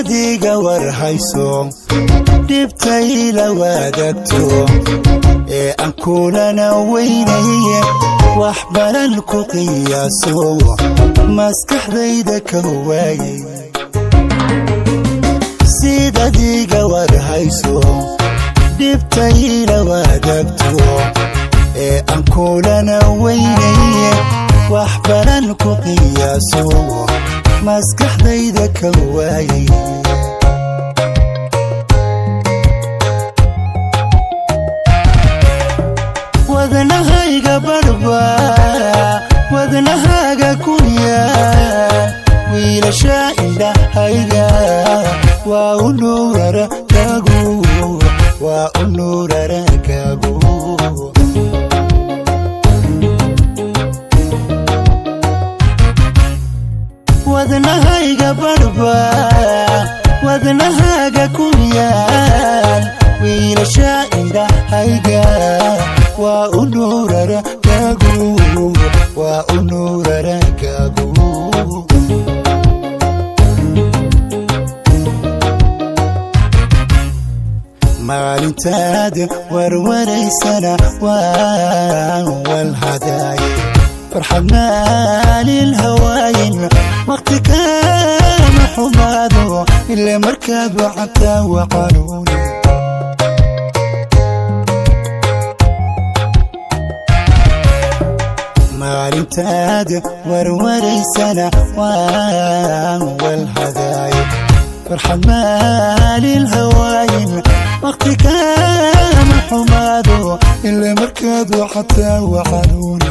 diga war hayso dhibtay la wadaagto aan kulana weynay wax baran ku qiyaaso maskaxdayda ka waayay sida diga war hayso dhibtay la wadaagto aan kulana weynay wax baran ku qiyaaso maskaxdayda ka waayay wadnahayga barba wadnahaaga kunya wiilasha indhahayga waa u nuurarkaagu waa u nuurarkaagu wadnahayga barba wadnahaaga kunya wiilasha indhahayga waa u nuurarkaagu waa u nuurarkaagu maalintaad warwaraysana waan walhadaay farxad maalin hawaayin waqti kama xumaado ilaa markaad wacabta waqanuuni maalintaad warwaraysana waan walhadaay farxad maalin hawaayin waqti kama xumaado ilaa markaad wacabta waqanuuni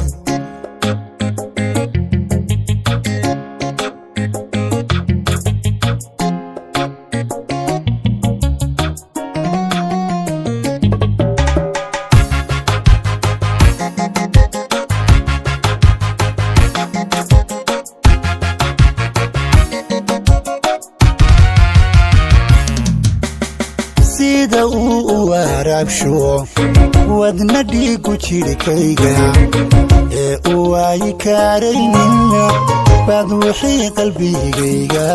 sida uu waraabsho wadna dhiigu jirkayga uu ay karaynin baad wixii qalbigayga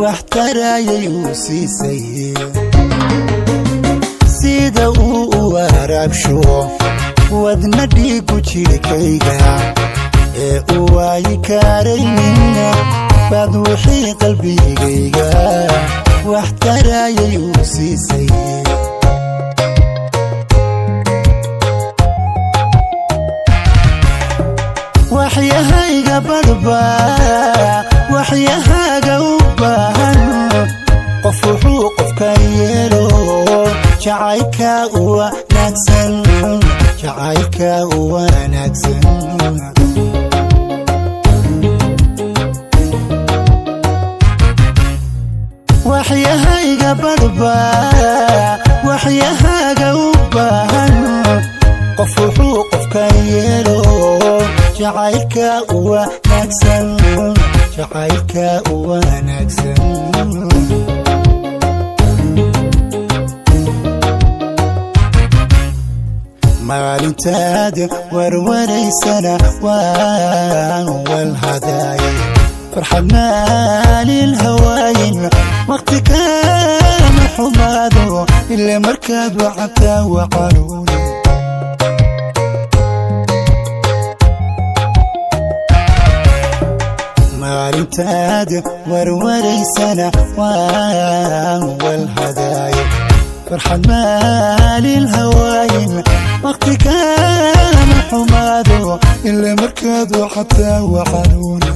wax tarayay uu siisay sida uu waraabsho wadna dhiigu jirkayga uu ay karaynin baad wixii qalbigayga wax tarayay uu siisay waxyahayga barba waxyahaaga u baahan qof wuxuu qofka yeelo jacaylka u wanaagsan jacaylka u wanaagsan waxyahayga barba waxyahaaga u baahan qof wuxuu qofka yeelo jacaylka u wanaagsan jacaylka u wanaagsan maalintaad warwaraysana waan walhadaay farxad maalin hawaayin waqti kama xumaado ilaa markaad wacabta waqanuuni maalintaad warwaraysana waan walhadaay farxad maalin hawaayin waqti kama xumaado ilaa markaad wacabta waqanuuni